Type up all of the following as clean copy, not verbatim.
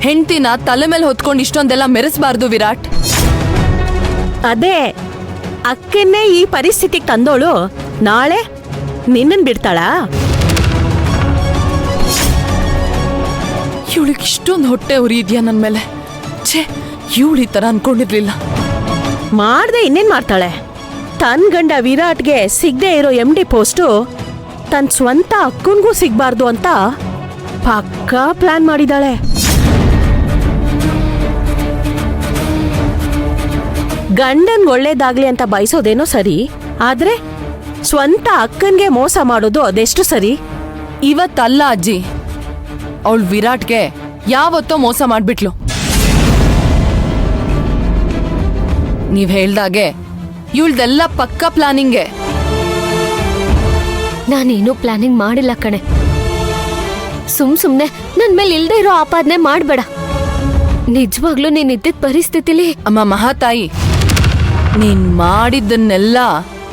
ಹೆಂಡ್ತಿನ ತಲೆ ಮೇಲೆ ಹೊತ್ಕೊಂಡು ಇಷ್ಟೊಂದೆಲ್ಲ ಮೆರೆಸಬಾರ್ದು ವಿರಾಟ್. ಅದೇ ಅಕ್ಕನ್ನೇ ಈ ಪರಿಸ್ಥಿತಿಗೆ ತಂದೋಳು ನಾಳೆ ನಿನ್ನನ್ ಬಿಡ್ತಾಳಾ? ಇವಳಿಗೆ ಇಷ್ಟೊಂದು ಹೊಟ್ಟೆ ಉರಿ ಇದೆಯಾ ನನ್ ಮೇಲೆ? ಛೇ, ಇವಳು ಈ ತರ ಅನ್ಕೊಂಡಿರ್ಲಿಲ್ಲ. ಮಾಡ್ದೆ ಇನ್ನೇನ್ ಮಾಡ್ತಾಳೆ? ತನ್ ಗಂಡ ವಿರಾಟ್ಗೆ ಸಿಗದೆ ಇರೋ MD ಪೋಸ್ಟು ತನ್ ಸ್ವಂತ ಅಕ್ಕನ್ಗೂ ಸಿಗ್ಬಾರ್ದು ಅಂತ ಪಕ್ಕಾ ಪ್ಲಾನ್ ಮಾಡಿದಾಳೆ. ಗಂಡನ್ ಒಳ್ಳೇದಾಗ್ಲಿ ಅಂತ ಬಯಸೋದೇನೋ ಸರಿ, ಆದ್ರೆ ಸ್ವಂತ ಅಕ್ಕನ್ಗೆ ಮೋಸ ಮಾಡೋದು ಅದೆಷ್ಟು ಸರಿ? ಇವತ್ತಲ್ಲ ಅಜ್ಜಿ, ಅವಳು ವಿರಾಟ್ಗೆ ಯಾವತ್ತೋ ಮೋಸ ಮಾಡ್ಬಿಟ್ಲು. ನೀವ್ ಹೇಳ್ದಾಗೆ ಇವಳ್ದೆಲ್ಲ ಪಕ್ಕಾ ಪ್ಲಾನಿಂಗೆ. ನಾನೇನು ಪ್ಲಾನಿಂಗ್ ಮಾಡಿಲ್ಲ ಕಣೆ. ಸುಮ್ನೆ ನನ್ ಮೇಲೆ ಇಲ್ದೇ ಇರೋ ಆಪಾದನೆ ಮಾಡ್ಬೇಡ. ನಿಜವಾಗ್ಲೂ ನೀನ್ ಇದ್ದಿದ್ದ ಪರಿಸ್ಥಿತಿಲಿ. ಅಮ್ಮ ಮಹಾತಾಯಿ, ನೀನ್ ಮಾಡಿದ್ದನ್ನೆಲ್ಲ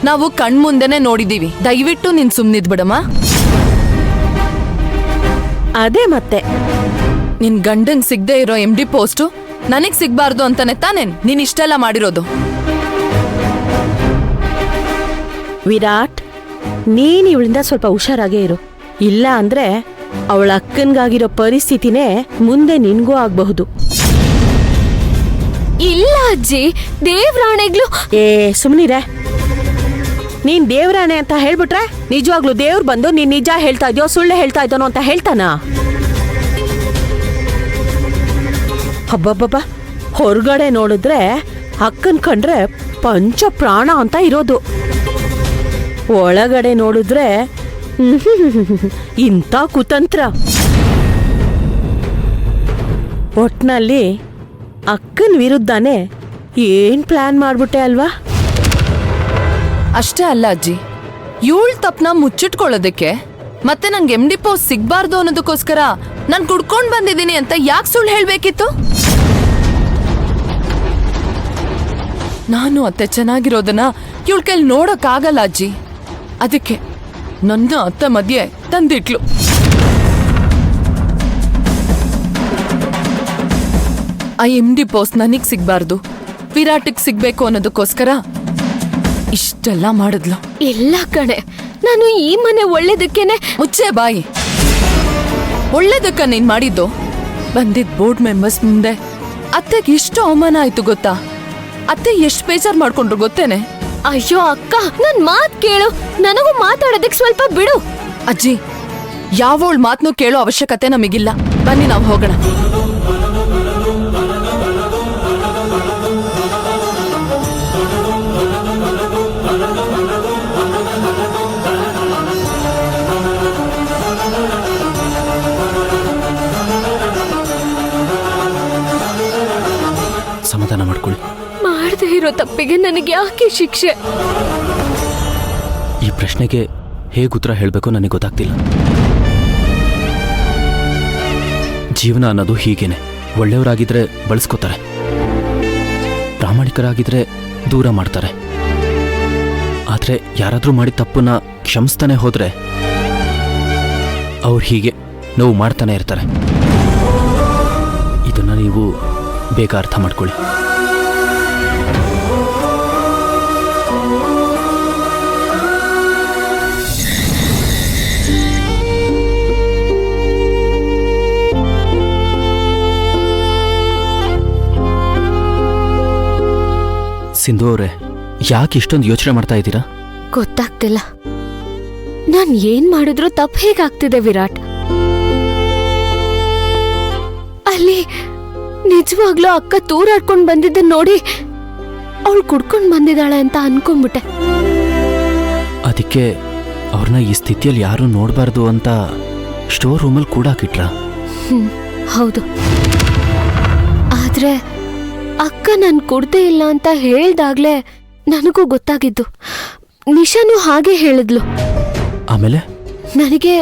ನಾವು ಕಣ್ಮುಂದೆನೆ ನೋಡಿದೀವಿ. ದಯವಿಟ್ಟು ನೀನ್ ಸುಮ್ನಿದ್ ಬಿಡಮ್ಮ. ಅದೇ ಮತ್ತೆ ನಿನ್ ಗಂಡನ್ ಸಿಗದೆ ಇರೋ MD ಪೋಸ್ಟು ನನಗ್ ಸಿಗ್ಬಾರ್ದು ಅಂತಾನೆ ತಾನೇ ನೀನ್ ಇಷ್ಟೆಲ್ಲ ಮಾಡಿರೋದು. ವಿರಾಟ್, ನೀನ್ ಇವಳಿಂದ ಸ್ವಲ್ಪ ಹುಷಾರಾಗೇ ಇರು. ಇಲ್ಲ ಅಂದ್ರೆ ಅವಳ ಅಕ್ಕನ್ಗಾಗಿರೋ ಪರಿಸ್ಥಿತಿನೇ ಮುಂದೆ ನಿನ್ಗೂ ಆಗ್ಬಹುದು. ಇಲ್ಲ ಅಜ್ಜಿ, ದೇವ್ರಾಣೆಗ್ಲು. ಸುಮ್ನಿರೆ. ನೀನ್ ದೇವ್ರಾಣೆ ಅಂತ ಹೇಳ್ಬಿಟ್ರೆ ನಿಜವಾಗ್ಲೂ ದೇವ್ರು ಬಂದು ನೀನ್ ನಿಜ ಹೇಳ್ತಾ ಇದೆಯೋ ಸುಳ್ಳು ಹೇಳ್ತಾ ಇದ್ದಾನೋ ಅಂತ ಹೇಳ್ತಾನ? ಹಬ್ಬಬ್ಬಬ್ಬ, ಹೊರಗಡೆ ನೋಡಿದ್ರೆ ಅಕ್ಕನ್ ಕಂಡ್ರೆ ಪಂಚ ಪ್ರಾಣ ಅಂತ ಇರೋದು, ಒಳಗಡೆ ನೋಡಿದ್ರೆ ಇಂಥ ಕುತಂತ್ರ. ಒಟ್ನಲ್ಲಿ ಅಕ್ಕನ್ ವಿರುದ್ಧನೇ ಏನ್ ಪ್ಲಾನ್ ಮಾಡ್ಬಿಟ್ಟೆ ಅಲ್ವಾ? ಅಷ್ಟೇ ಅಲ್ಲ ಅಜ್ಜಿ, ಇವಳ ತಪ್ಪನ ಮುಚ್ಚಿಟ್ಕೊಳ್ಳೋದಕ್ಕೆ ಮತ್ತೆ ನಂಗೆ MD ಪೋಸ್ಟ್ ಸಿಗ್ಬಾರ್ದು ಅನ್ನೋದಕ್ಕೋಸ್ಕರ ನಾನ್ ಕುಡ್ಕೊಂಡ್ ಬಂದಿದ್ದೀನಿ ಅಂತ ಯಾಕೆ ಸುಳ್ಳು ಹೇಳ್ಬೇಕಿತ್ತು? ನಾನು ಅತ್ತೆ ಚೆನ್ನಾಗಿರೋದನ್ನ ಇವಳ ಕೈಲಿ ನೋಡಕ್ ಆಗಲ್ಲ ಅಜ್ಜಿ. ಅದಕ್ಕೆ ನನ್ನ ಅತ್ತೆ ಮಧ್ಯೆ ತಂದಿಟ್ಲು. ಆ MD ಪೋಸ್ಟ್ ನನಗ್ ಸಿಗ್ಬಾರ್ದು, ವಿರಾಟಿಗ್ ಸಿಗ್ಬೇಕು ಅನ್ನೋದಕ್ಕೋಸ್ಕರ ಇಷ್ಟೆಲ್ಲ ಮಾಡಿದ್ಲು. ಇಲ್ಲ ಕಣೆ, ನಾನು ಈ ಮನೆ ಒಳ್ಳೇದಕ್ಕೇನೆ. ಮುಚ್ಚೆ ಬಾಯಿ. ಒಳ್ಳೇದಕ್ಕ ನೀನ್ ಮಾಡಿದ್ದು. ಬಂದಿದ್ ಬೋರ್ಡ್ ಮೆಂಬರ್ಸ್ ಮುಂದೆ ಅತ್ತೆಗೆ ಎಷ್ಟು ಅವಮಾನ ಆಯ್ತು ಗೊತ್ತಾ? ಅತ್ತೆ ಎಷ್ಟು ಬೇಜಾರ್ ಮಾಡ್ಕೊಂಡ್ರು ಗೊತ್ತೇನೆ? ಅಯ್ಯೋ ಅಕ್ಕ, ನನ್ ಮಾತ್ ಕೇಳು, ನನಗೂ ಮಾತಾಡೋದಕ್ ಸ್ವಲ್ಪ ಬಿಡು. ಅಜ್ಜಿ, ಯಾವೋಳ್ ಮಾತನ್ನು ಕೇಳೋ ಅವಶ್ಯಕತೆ ನಮಗಿಲ್ಲ. ಬನ್ನಿ ನಾವು ಹೋಗೋಣ. ಸಮಾಧಾನ ಮಾಡ್ಕೊಳ್ಳಿ. ಮಾಡದೇ ಇರೋ ತಪ್ಪಿಗೆ ನನಗೆ ಯಾಕೆ ಶಿಕ್ಷೆ? ಈ ಪ್ರಶ್ನೆಗೆ ಹೇಗೆ ಉತ್ತರ ಹೇಳಬೇಕು ನನಗೆ ಗೊತ್ತಾಗ್ತಿಲ್ಲ. ಜೀವನ ಅನ್ನೋದು ಹೀಗೇನೆ. ಒಳ್ಳೆಯವರಾಗಿದ್ರೆ ಬಳಸ್ಕೋತಾರೆ, ಪ್ರಾಮಾಣಿಕರಾಗಿದ್ರೆ ದೂರ ಮಾಡ್ತಾರೆ. ಆದರೆ ಯಾರಾದರೂ ಮಾಡಿದ ತಪ್ಪನ್ನ ಕ್ಷಮಿಸ್ತಾನೆ ಹೋದ್ರೆ ಅವ್ರು ಹೀಗೆ ನೋವು ಮಾಡ್ತಾನೆ ಇರ್ತಾರೆ. ಇದನ್ನು ನೀವು ಬೇಗ ಅರ್ಥ ಮಾಡ್ಕೊಳ್ಳಿ. ಸಿಂಧು ಅವರೇ, ಯಾಕೆ ಇಷ್ಟೊಂದು ಯೋಚನೆ ಮಾಡ್ತಾ ಇದ್ದೀರಾ? ಗೊತ್ತಾಗ್ತಿಲ್ಲ, ನಾನ್ ಏನ್ ಮಾಡಿದ್ರು ತಪ್ಪು ಹೇಗಾಗ್ತಿದೆ ವಿರಾಟ್. ಅಲ್ಲಿ ನಿಜವಾಗ್ಲೂ ಅಕ್ಕ ತೂರಾಡ್ಕೊಂಡ್ ಬಂದಿದ್ದನ್ ನೋಡಿ ಅವಳು ಕುಡ್ಕೊಂಡ್ ಬಂದಿದ್ದಾಳೆ ಅಂತ ಅನ್ಕೊಂಡ್ಬಿಟ್ಟೆ. ಅದಕ್ಕೆ ಅವ್ರನ್ನ ಈ ಸ್ಥಿತಿಯಲ್ಲಿ ಯಾರು ನೋಡಬಾರ್ದು ಅಂತ ಸ್ಟೋರ್ ರೂಮಲ್ಲಿ ಕೂಡ ಹಾಕಿಟ್ರ? ಹೌದು. ಆದ್ರೆ ಅಕ್ಕ ನನ್ ಕುಡ್ದೇ ಇಲ್ಲ ಅಂತ ಹೇಳ್ದಾಗ್ಲೇ ನನಗೂ ಗೊತ್ತಾಗಿದ್ದು. ನಿಶಾನು ಹಾಗೆ ಹೇಳಿದ್ಲು. ಆಮೇಲೆ ನನಗೆ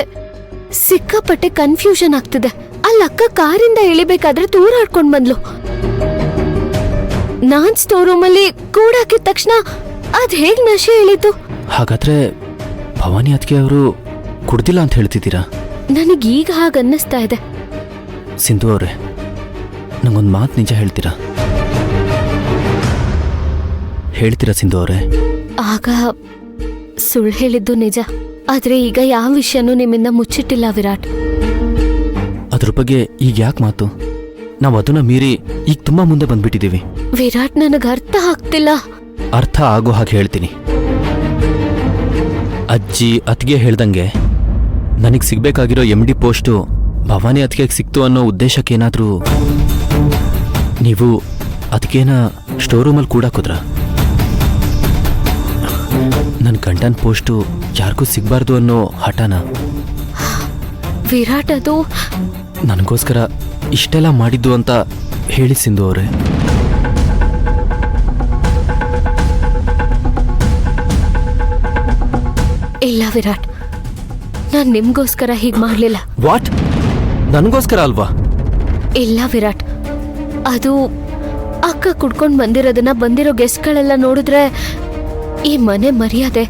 ಸಿಕ್ಕಾಪಟ್ಟೆ ಕನ್ಫ್ಯೂಷನ್ ಆಗ್ತಿದೆ. ಅಕ್ಕ ಕಾರಿಂದ ಇಳಿಬೇಕಾದ್ರೆ ತೂರಾಡ್ಕೊಂಡ್ ಬಂದ್ಲು. ನಾನ್ ಸ್ಟೋರ್ ರೂಮಲ್ಲಿ ಕೂಡಾಕಿದ ತಕ್ಷಣ ಅದ್ ಹೇಗ್ ನಶೆ ಇಳಿತು? ಹಾಗಾದ್ರೆ ಭವಾನಿ ಅದಕ್ಕೆ ಅವರು ಕುಡ್ದಿಲ್ಲ ಅಂತ ಹೇಳ್ತಿದ್ದೀರಾ? ನನಗೀಗ ಹಾಗನ್ನಿಸ್ತಾ ಇದೆ. ಸಿಂಧು ಅವರೇ, ನಂಗೊಂದು ಮಾತು ನಿಜ ಹೇಳ್ತೀರಾ ಸಿಂಧು ಅವರೇ? ಆಗ ಸುಳ್ಳು ಹೇಳಿದ್ದು ನಿಜ, ಆದ್ರೆ ಈಗ ಯಾವ ವಿಷಯನೂ ನಿಮ್ಮಿಂದ ಮುಚ್ಚಿಟ್ಟಿಲ್ಲ ವಿರಾಟ್. ಅದ್ರ ಬಗ್ಗೆ ಈಗ ಯಾಕೆ ಮಾತು? ನಾವು ಅದನ್ನ ಮೀರಿ ಈಗ ತುಂಬಾ ಮುಂದೆ ಬಂದ್ಬಿಟ್ಟಿದೀವಿ. ವಿರಾಟ್, ನನಗೆ ಅರ್ಥ ಆಗ್ತಿಲ್ಲ. ಅರ್ಥ ಆಗೋ ಹಾಗೆ ಹೇಳ್ತೀನಿ. ಅಜ್ಜಿ ಅತ್ತಿಗೆ ಹೇಳ್ದಂಗೆ ನನಗೆ ಸಿಗ್ಬೇಕಾಗಿರೋ MD ಪೋಸ್ಟು ಭವಾನಿ ಅತ್ತಿಗೆಗೆ ಸಿಕ್ತು ಅನ್ನೋ ಉದ್ದೇಶಕ್ಕೇನಾದ್ರೂ ನೀವು ಅತ್ತಿಗೆನ ಸ್ಟೋರ್ ರೂಮಲ್ಲಿ ಕೂಡ ಕೂದ್ರ? ನನ್ನ ಗಂಡನ ಪೋಸ್ಟು ಯಾರಿಗೂ ಸಿಗಬಾರ್ದು ಅನ್ನೋ ಹಠನ? ವಿರಾಟ್, ಅದು ನನಗೋಸ್ಕರ ಇಷ್ಟೆಲ್ಲ ಮಾಡಿದ್ದು ಅಂತ ಹೇಳಿ ಸಿಂಧು ಅವರೇ. ಇಲ್ಲ ವಿರಾಟ್, ನಾನ್ ನಿಮ್ಗೋಸ್ಕರ ಹೀಗ್ ಮಾಡ್ಲಿಲ್ಲ. ವಾಟ್? ನನಗೋಸ್ಕರ ಅಲ್ವಾ? ಇಲ್ಲ ವಿರಾಟ್, ಅದು ಅಕ್ಕ ಕುಡ್ಕೊಂಡ್ ಬಂದಿರೋದನ್ನ ಬಂದಿರೋ ಗೆಸ್ಟ್ಗಳೆಲ್ಲ ನೋಡಿದ್ರೆ ಈ ಮನೆ ಮರ್ಯಾದೆ